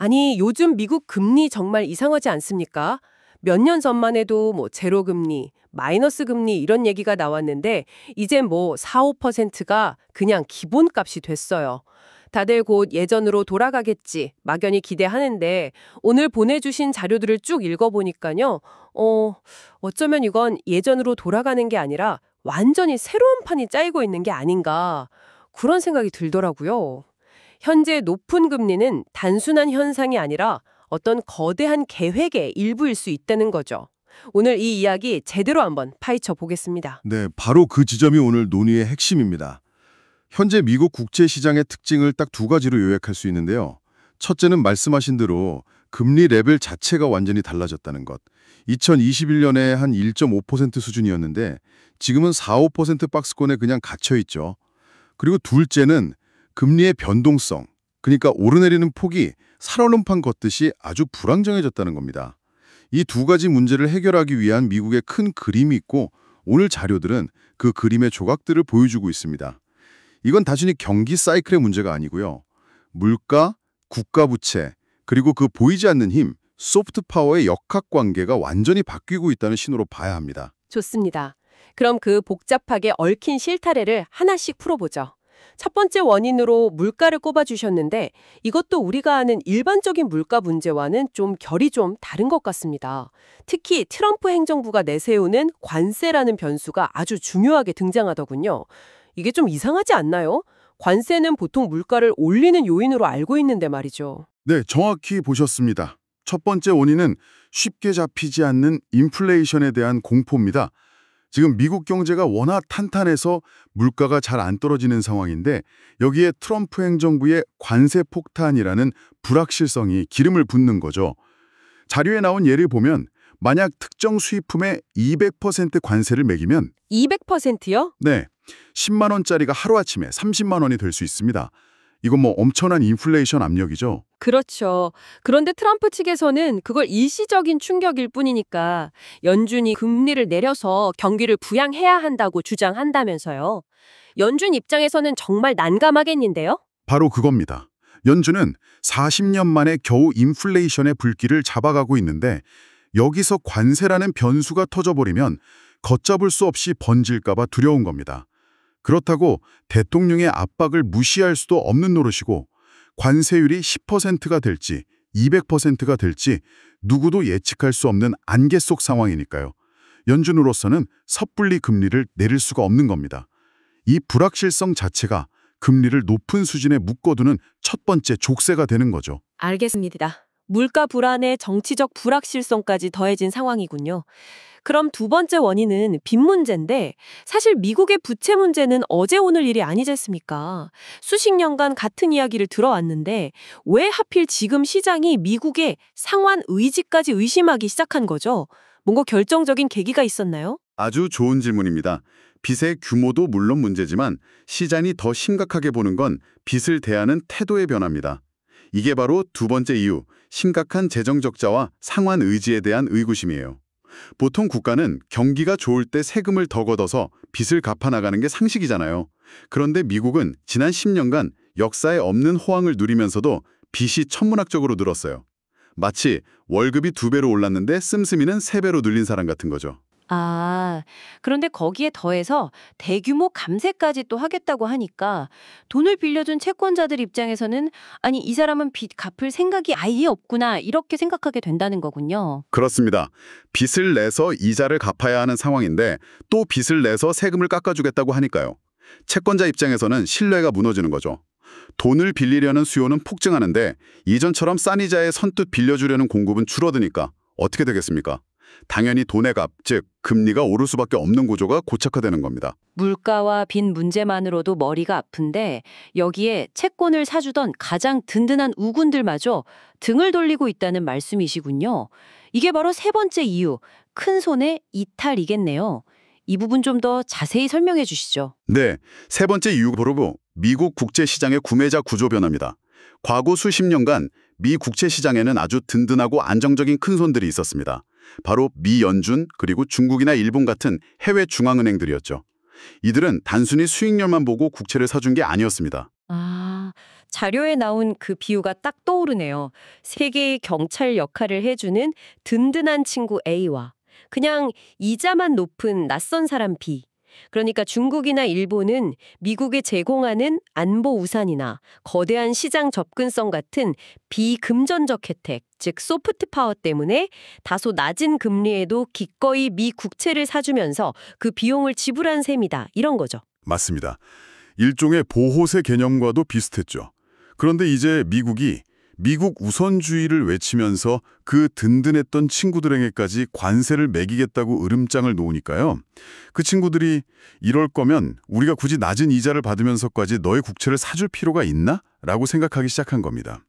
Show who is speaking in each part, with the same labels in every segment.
Speaker 1: 아니, 요즘 미국 금리 정말 이상하지 않습니까? 몇 년 전만 해도 제로 금리, 마이너스 금리 이런 얘기가 나왔는데 이제 4, 5%가 그냥 기본값이 됐어요. 다들 곧 예전으로 돌아가겠지 막연히 기대하는데 오늘 보내주신 자료들을 쭉 읽어보니까요. 어쩌면 이건 예전으로 돌아가는 게 아니라 완전히 새로운 판이 짜이고 있는 게 아닌가 그런 생각이 들더라고요. 현재 높은 금리는 단순한 현상이 아니라 어떤 거대한 계획의 일부일 수 있다는 거죠. 오늘 이 이야기 제대로 한번 파헤쳐 보겠습니다.
Speaker 2: 네, 바로 그 지점이 오늘 논의의 핵심입니다. 현재 미국 국채시장의 특징을 딱 두 가지로 요약할 수 있는데요. 첫째는 말씀하신 대로 금리 레벨 자체가 완전히 달라졌다는 것. 2021년에 한 1.5% 수준이었는데 지금은 4, 5% 박스권에 그냥 갇혀 있죠. 그리고 둘째는 금리의 변동성, 그러니까 오르내리는 폭이 살얼음판 걷듯이 아주 불안정해졌다는 겁니다. 이 두 가지 문제를 해결하기 위한 미국의 큰 그림이 있고 오늘 자료들은 그 그림의 조각들을 보여주고 있습니다. 이건 단순히 경기 사이클의 문제가 아니고요. 물가, 국가 부채, 그리고 그 보이지 않는 힘, 소프트 파워의 역학관계가 완전히 바뀌고 있다는 신호로 봐야 합니다.
Speaker 1: 좋습니다. 그럼 그 복잡하게 얽힌 실타래를 하나씩 풀어보죠. 첫 번째 원인으로 물가를 꼽아주셨는데 이것도 우리가 아는 일반적인 물가 문제와는 좀 결이 좀 다른 것 같습니다. 특히 트럼프 행정부가 내세우는 관세라는 변수가 아주 중요하게 등장하더군요. 이게 좀 이상하지 않나요? 관세는 보통 물가를 올리는 요인으로 알고 있는데 말이죠.
Speaker 2: 네, 정확히 보셨습니다. 첫 번째 원인은 쉽게 잡히지 않는 인플레이션에 대한 공포입니다. 지금 미국 경제가 워낙 탄탄해서 물가가 잘 안 떨어지는 상황인데 여기에 트럼프 행정부의 관세 폭탄이라는 불확실성이 기름을 붓는 거죠. 자료에 나온 예를 보면 만약 특정 수입품에 200% 관세를 매기면
Speaker 1: 200%요?
Speaker 2: 네, 10만 원짜리가 하루아침에 30만 원이 될 수 있습니다. 이건 엄청난 인플레이션 압력이죠.
Speaker 1: 그렇죠. 그런데 트럼프 측에서는 그걸 일시적인 충격일 뿐이니까 연준이 금리를 내려서 경기를 부양해야 한다고 주장한다면서요. 연준 입장에서는 정말 난감하겠는데요?
Speaker 2: 바로 그겁니다. 연준은 40년 만에 겨우 인플레이션의 불길을 잡아가고 있는데 여기서 관세라는 변수가 터져버리면 걷잡을 수 없이 번질까 봐 두려운 겁니다. 그렇다고 대통령의 압박을 무시할 수도 없는 노릇이고 관세율이 10%가 될지 200%가 될지 누구도 예측할 수 없는 안개 속 상황이니까요. 연준으로서는 섣불리 금리를 내릴 수가 없는 겁니다. 이 불확실성 자체가 금리를 높은 수준에 묶어두는 첫 번째 족쇄가 되는 거죠.
Speaker 1: 알겠습니다. 물가 불안에 정치적 불확실성까지 더해진 상황이군요. 그럼 두 번째 원인은 빚 문제인데 사실 미국의 부채 문제는 어제 오늘 일이 아니지 않습니까? 수십 년간 같은 이야기를 들어왔는데 왜 하필 지금 시장이 미국의 상환 의지까지 의심하기 시작한 거죠? 뭔가 결정적인 계기가 있었나요?
Speaker 2: 아주 좋은 질문입니다. 빚의 규모도 물론 문제지만 시장이 더 심각하게 보는 건 빚을 대하는 태도의 변화입니다. 이게 바로 두 번째 이유, 심각한 재정 적자와 상환 의지에 대한 의구심이에요. 보통 국가는 경기가 좋을 때 세금을 더 걷어서 빚을 갚아나가는 게 상식이잖아요. 그런데 미국은 지난 10년간 역사에 없는 호황을 누리면서도 빚이 천문학적으로 늘었어요. 마치 월급이 2배로 올랐는데 씀씀이는 3배로 늘린 사람 같은 거죠.
Speaker 1: 그런데 거기에 더해서 대규모 감세까지 또 하겠다고 하니까 돈을 빌려준 채권자들 입장에서는 아니, 이 사람은 빚 갚을 생각이 아예 없구나 이렇게 생각하게 된다는 거군요.
Speaker 2: 그렇습니다. 빚을 내서 이자를 갚아야 하는 상황인데 또 빚을 내서 세금을 깎아주겠다고 하니까요. 채권자 입장에서는 신뢰가 무너지는 거죠. 돈을 빌리려는 수요는 폭증하는데 이전처럼 싼 이자에 선뜻 빌려주려는 공급은 줄어드니까 어떻게 되겠습니까? 당연히 돈의 값, 즉 금리가 오를 수밖에 없는 구조가 고착화되는 겁니다.
Speaker 1: 물가와 빚 문제만으로도 머리가 아픈데 여기에 채권을 사주던 가장 든든한 우군들마저 등을 돌리고 있다는 말씀이시군요. 이게 바로 세 번째 이유, 큰 손의 이탈이겠네요. 이 부분 좀 더 자세히 설명해 주시죠.
Speaker 2: 네, 세 번째 이유가 바로 미국 국제시장의 구매자 구조 변화입니다. 과거 수십 년간 미 국채시장에는 아주 든든하고 안정적인 큰손들이 있었습니다. 바로 미 연준 그리고 중국이나 일본 같은 해외 중앙은행들이었죠. 이들은 단순히 수익률만 보고 국채를 사준 게 아니었습니다.
Speaker 3: 자료에 나온 그 비유가 딱 떠오르네요. 세계의 경찰 역할을 해주는 든든한 친구 A와 그냥 이자만 높은 낯선 사람 B. 그러니까 중국이나 일본은 미국에 제공하는 안보 우산이나 거대한 시장 접근성 같은 비금전적 혜택, 즉 소프트 파워 때문에 다소 낮은 금리에도 기꺼이 미 국채를 사주면서 그 비용을 지불한 셈이다. 이런 거죠.
Speaker 4: 맞습니다. 일종의 보호세 개념과도 비슷했죠. 그런데 이제 미국이 미국 우선주의를 외치면서 그 든든했던 친구들에게까지 관세를 매기겠다고 으름장을 놓으니까요. 그 친구들이 이럴 거면 우리가 굳이 낮은 이자를 받으면서까지 너의 국채를 사줄 필요가 있나? 라고 생각하기 시작한 겁니다.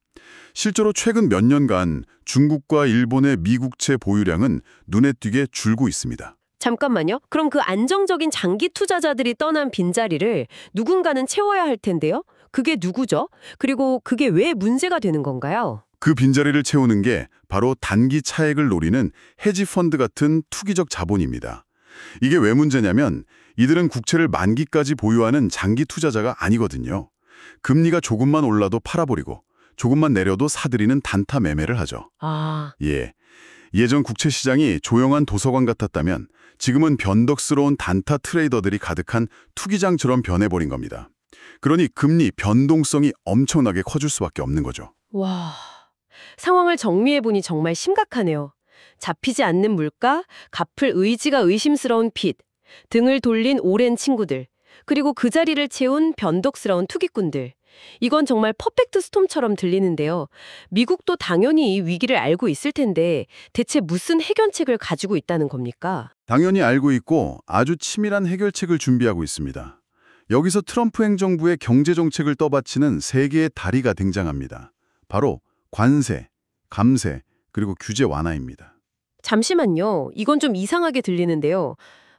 Speaker 4: 실제로 최근 몇 년간 중국과 일본의 미국채 보유량은 눈에 띄게 줄고 있습니다.
Speaker 1: 잠깐만요. 그럼 그 안정적인 장기 투자자들이 떠난 빈자리를 누군가는 채워야 할 텐데요. 그게 누구죠? 그리고 그게 왜 문제가 되는 건가요?
Speaker 4: 그 빈자리를 채우는 게 바로 단기 차익을 노리는 헤지펀드 같은 투기적 자본입니다. 이게 왜 문제냐면 이들은 국채를 만기까지 보유하는 장기 투자자가 아니거든요. 금리가 조금만 올라도 팔아버리고 조금만 내려도 사들이는 단타 매매를 하죠. 예전 국채 시장이 조용한 도서관 같았다면 지금은 변덕스러운 단타 트레이더들이 가득한 투기장처럼 변해버린 겁니다. 그러니 금리 변동성이 엄청나게 커질 수밖에 없는 거죠.
Speaker 1: 와, 상황을 정리해보니 정말 심각하네요. 잡히지 않는 물가, 갚을 의지가 의심스러운 빚, 등을 돌린 오랜 친구들, 그리고 그 자리를 채운 변덕스러운 투기꾼들. 이건 정말 퍼펙트 스톰처럼 들리는데요. 미국도 당연히 이 위기를 알고 있을 텐데 대체 무슨 해결책을 가지고 있다는 겁니까?
Speaker 4: 당연히 알고 있고 아주 치밀한 해결책을 준비하고 있습니다. 여기서 트럼프 행정부의 경제정책을 떠받치는 세 개의 다리가 등장합니다. 바로 관세, 감세, 그리고 규제 완화입니다.
Speaker 1: 잠시만요. 이건 좀 이상하게 들리는데요.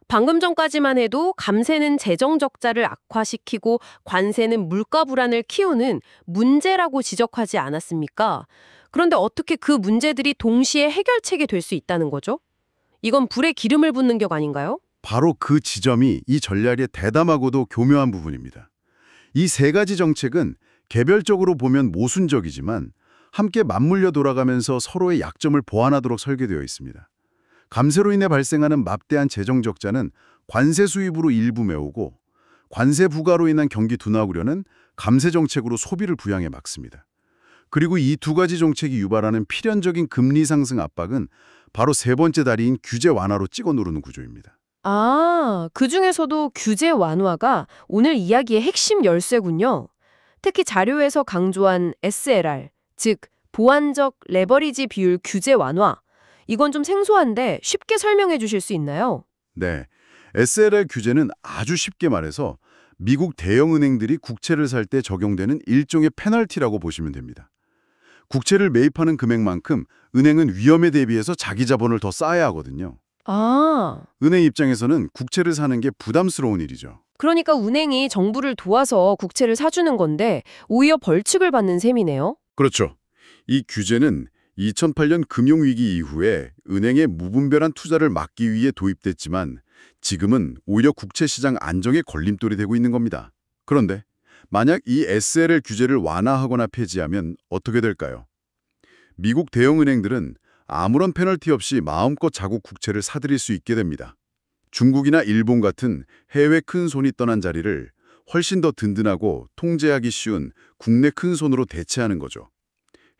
Speaker 1: 방금 전까지만 해도 감세는 재정 적자를 악화시키고 관세는 물가 불안을 키우는 문제라고 지적하지 않았습니까? 그런데 어떻게 그 문제들이 동시에 해결책이 될 수 있다는 거죠? 이건 불에 기름을 붓는 격 아닌가요?
Speaker 2: 바로 그 지점이 이 전략의 대담하고도 교묘한 부분입니다. 이 세 가지 정책은 개별적으로 보면 모순적이지만 함께 맞물려 돌아가면서 서로의 약점을 보완하도록 설계되어 있습니다. 감세로 인해 발생하는 막대한 재정 적자는 관세 수입으로 일부 메우고 관세 부과로 인한 경기 둔화우려는 감세 정책으로 소비를 부양해 막습니다. 그리고 이 두 가지 정책이 유발하는 필연적인 금리 상승 압박은 바로 세 번째 다리인 규제 완화로 찍어 누르는 구조입니다.
Speaker 1: 그중에서도 규제 완화가 오늘 이야기의 핵심 열쇠군요. 특히 자료에서 강조한 SLR, 즉 보완적 레버리지 비율 규제 완화. 이건 좀 생소한데 쉽게 설명해 주실 수 있나요?
Speaker 2: 네, SLR 규제는 아주 쉽게 말해서 미국 대형은행들이 국채를 살 때 적용되는 일종의 페널티라고 보시면 됩니다. 국채를 매입하는 금액만큼 은행은 위험에 대비해서 자기 자본을 더 쌓아야 하거든요. 은행 입장에서는 국채를 사는 게 부담스러운 일이죠.
Speaker 1: 그러니까 은행이 정부를 도와서 국채를 사주는 건데 오히려 벌칙을 받는 셈이네요.
Speaker 2: 그렇죠. 이 규제는 2008년 금융위기 이후에 은행의 무분별한 투자를 막기 위해 도입됐지만 지금은 오히려 국채 시장 안정에 걸림돌이 되고 있는 겁니다. 그런데 만약 이 SLR 규제를 완화하거나 폐지하면 어떻게 될까요? 미국 대형은행들은 아무런 페널티 없이 마음껏 자국 국채를 사들일 수 있게 됩니다. 중국이나 일본 같은 해외 큰 손이 떠난 자리를 훨씬 더 든든하고 통제하기 쉬운 국내 큰 손으로 대체하는 거죠.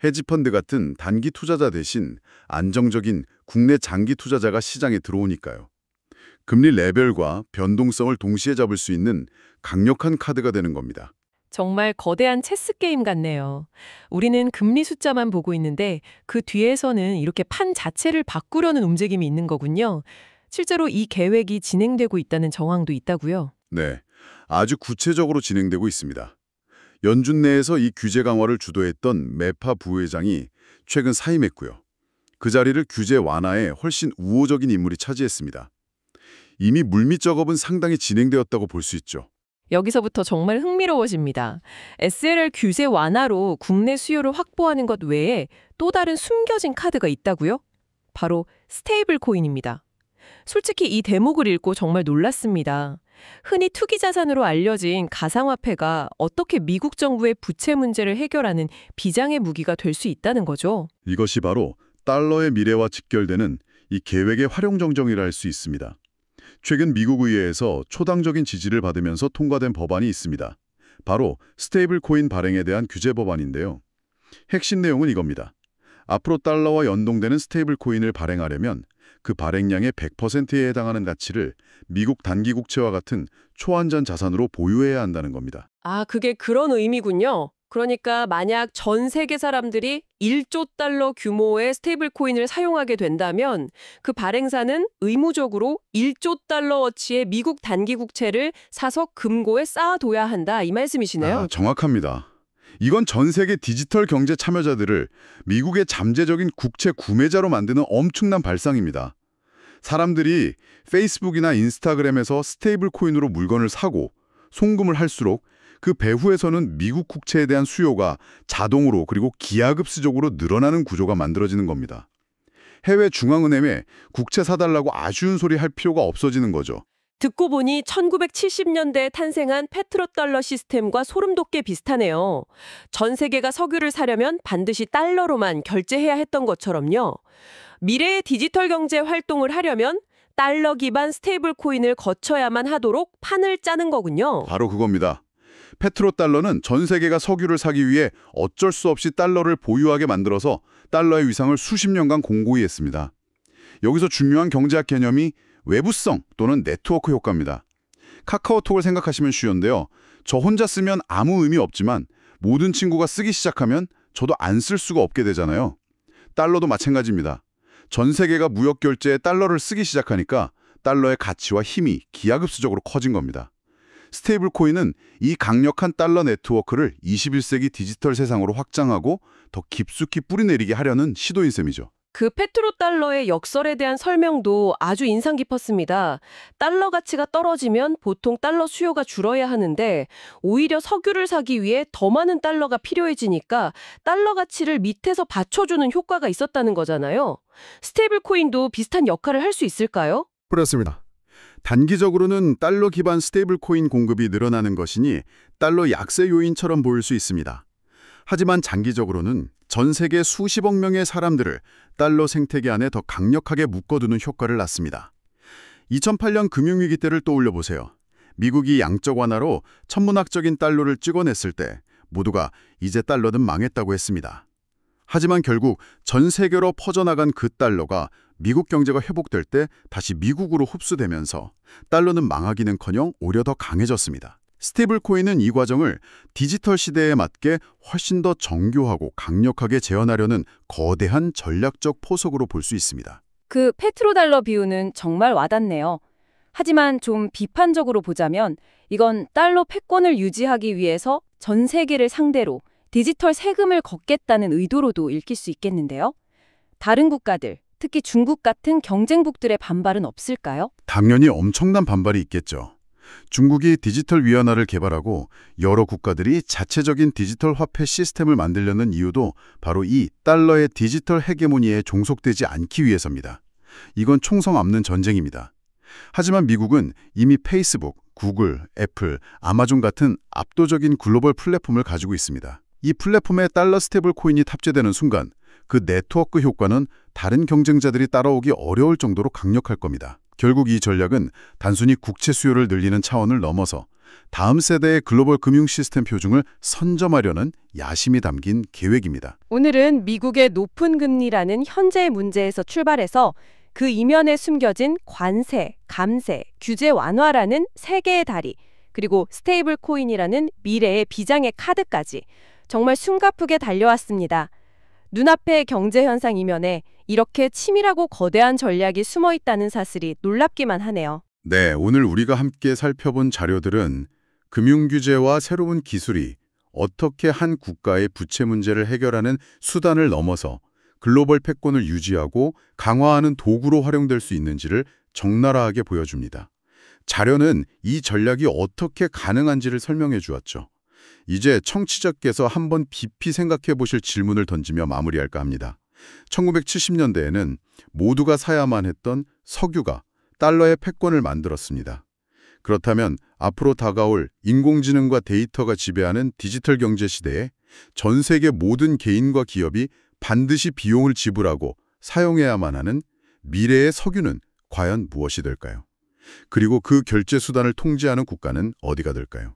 Speaker 2: 헤지펀드 같은 단기 투자자 대신 안정적인 국내 장기 투자자가 시장에 들어오니까요. 금리 레벨과 변동성을 동시에 잡을 수 있는 강력한 카드가 되는 겁니다.
Speaker 5: 정말 거대한 체스 게임 같네요. 우리는 금리 숫자만 보고 있는데 그 뒤에서는 이렇게 판 자체를 바꾸려는 움직임이 있는 거군요. 실제로 이 계획이 진행되고 있다는 정황도 있다고요?
Speaker 2: 네, 아주 구체적으로 진행되고 있습니다. 연준 내에서 이 규제 강화를 주도했던 매파 부회장이 최근 사임했고요. 그 자리를 규제 완화에 훨씬 우호적인 인물이 차지했습니다. 이미 물밑 작업은 상당히 진행되었다고 볼 수 있죠.
Speaker 5: 여기서부터 정말 흥미로워집니다. SLR 규제 완화로 국내 수요를 확보하는 것 외에 또 다른 숨겨진 카드가 있다고요? 바로 스테이블 코인입니다. 솔직히 이 대목을 읽고 정말 놀랐습니다. 흔히 투기 자산으로 알려진 가상화폐가 어떻게 미국 정부의 부채 문제를 해결하는 비장의 무기가 될 수 있다는 거죠.
Speaker 4: 이것이 바로 달러의 미래와 직결되는 이 계획의 활용정정이라 할 수 있습니다. 최근 미국 의회에서 초당적인 지지를 받으면서 통과된 법안이 있습니다. 바로 스테이블 코인 발행에 대한 규제 법안인데요. 핵심 내용은 이겁니다. 앞으로 달러와 연동되는 스테이블 코인을 발행하려면 그 발행량의 100%에 해당하는 가치를 미국 단기 국채와 같은 초안전 자산으로 보유해야 한다는 겁니다.
Speaker 1: 아, 그게 그런 의미군요. 그러니까 만약 전 세계 사람들이 1조 달러 규모의 스테이블 코인을 사용하게 된다면 그 발행사는 의무적으로 1조 달러어치의 미국 단기 국채를 사서 금고에 쌓아둬야 한다, 이 말씀이시네요.
Speaker 4: 정확합니다. 이건 전 세계 디지털 경제 참여자들을 미국의 잠재적인 국채 구매자로 만드는 엄청난 발상입니다. 사람들이 페이스북이나 인스타그램에서 스테이블 코인으로 물건을 사고 송금을 할수록 그 배후에서는 미국 국채에 대한 수요가 자동으로 그리고 기하급수적으로 늘어나는 구조가 만들어지는 겁니다. 해외 중앙은행에 국채 사달라고 아쉬운 소리 할 필요가 없어지는 거죠.
Speaker 1: 듣고 보니 1970년대에 탄생한 페트로달러 시스템과 소름 돋게 비슷하네요. 전 세계가 석유를 사려면 반드시 달러로만 결제해야 했던 것처럼요. 미래의 디지털 경제 활동을 하려면 달러 기반 스테이블 코인을 거쳐야만 하도록 판을 짜는 거군요.
Speaker 4: 바로 그겁니다. 페트로달러는 전 세계가 석유를 사기 위해 어쩔 수 없이 달러를 보유하게 만들어서 달러의 위상을 수십 년간 공고히 했습니다. 여기서 중요한 경제학 개념이 외부성 또는 네트워크 효과입니다. 카카오톡을 생각하시면 쉬운데요. 저 혼자 쓰면 아무 의미 없지만 모든 친구가 쓰기 시작하면 저도 안 쓸 수가 없게 되잖아요. 달러도 마찬가지입니다. 전 세계가 무역 결제에 달러를 쓰기 시작하니까 달러의 가치와 힘이 기하급수적으로 커진 겁니다. 스테이블 코인은 이 강력한 달러 네트워크를 21세기 디지털 세상으로 확장하고 더 깊숙이 뿌리내리게 하려는 시도인 셈이죠.
Speaker 1: 그 페트로달러의 역설에 대한 설명도 아주 인상 깊었습니다. 달러 가치가 떨어지면 보통 달러 수요가 줄어야 하는데 오히려 석유를 사기 위해 더 많은 달러가 필요해지니까 달러 가치를 밑에서 받쳐주는 효과가 있었다는 거잖아요. 스테이블 코인도 비슷한 역할을 할 수 있을까요?
Speaker 4: 그렇습니다. 단기적으로는 달러 기반 스테이블 코인 공급이 늘어나는 것이니 달러 약세 요인처럼 보일 수 있습니다. 하지만 장기적으로는 전 세계 수십억 명의 사람들을 달러 생태계 안에 더 강력하게 묶어두는 효과를 낳습니다. 2008년 금융위기 때를 떠올려 보세요. 미국이 양적 완화로 천문학적인 달러를 찍어냈을 때 모두가 이제 달러는 망했다고 했습니다. 하지만 결국 전 세계로 퍼져나간 그 달러가 미국 경제가 회복될 때 다시 미국으로 흡수되면서 달러는 망하기는커녕 오히려 더 강해졌습니다. 스테이블 코인은 이 과정을 디지털 시대에 맞게 훨씬 더 정교하고 강력하게 재현하려는 거대한 전략적 포석으로 볼 수 있습니다.
Speaker 3: 그 페트로달러 비유는 정말 와닿네요. 하지만 좀 비판적으로 보자면 이건 달러 패권을 유지하기 위해서 전 세계를 상대로 디지털 세금을 걷겠다는 의도로도 읽힐 수 있겠는데요. 다른 국가들, 특히 중국 같은 경쟁국들의 반발은 없을까요?
Speaker 4: 당연히 엄청난 반발이 있겠죠. 중국이 디지털 위안화를 개발하고 여러 국가들이 자체적인 디지털 화폐 시스템을 만들려는 이유도 바로 이 달러의 디지털 헤게모니에 종속되지 않기 위해서입니다. 이건 총성 앞는 전쟁입니다. 하지만 미국은 이미 페이스북, 구글, 애플, 아마존 같은 압도적인 글로벌 플랫폼을 가지고 있습니다. 이 플랫폼에 달러 스테이블 코인이 탑재되는 순간 그 네트워크 효과는 다른 경쟁자들이 따라오기 어려울 정도로 강력할 겁니다. 결국 이 전략은 단순히 국채 수요를 늘리는 차원을 넘어서 다음 세대의 글로벌 금융 시스템 표준을 선점하려는 야심이 담긴 계획입니다.
Speaker 3: 오늘은 미국의 높은 금리라는 현재의 문제에서 출발해서 그 이면에 숨겨진 관세, 감세, 규제 완화라는 세 개의 다리, 그리고 스테이블 코인이라는 미래의 비장의 카드까지 정말 숨가쁘게 달려왔습니다. 눈앞의 경제 현상 이면에 이렇게 치밀하고 거대한 전략이 숨어 있다는 사실이 놀랍기만 하네요.
Speaker 4: 네, 오늘 우리가 함께 살펴본 자료들은 금융규제와 새로운 기술이 어떻게 한 국가의 부채 문제를 해결하는 수단을 넘어서 글로벌 패권을 유지하고 강화하는 도구로 활용될 수 있는지를 적나라하게 보여줍니다. 자료는 이 전략이 어떻게 가능한지를 설명해 주었죠. 이제 청취자께서 한번 깊이 생각해 보실 질문을 던지며 마무리할까 합니다. 1970년대에는 모두가 사야만 했던 석유가 달러의 패권을 만들었습니다. 그렇다면 앞으로 다가올 인공지능과 데이터가 지배하는 디지털 경제 시대에 전 세계 모든 개인과 기업이 반드시 비용을 지불하고 사용해야만 하는 미래의 석유는 과연 무엇이 될까요? 그리고 그 결제 수단을 통제하는 국가는 어디가 될까요?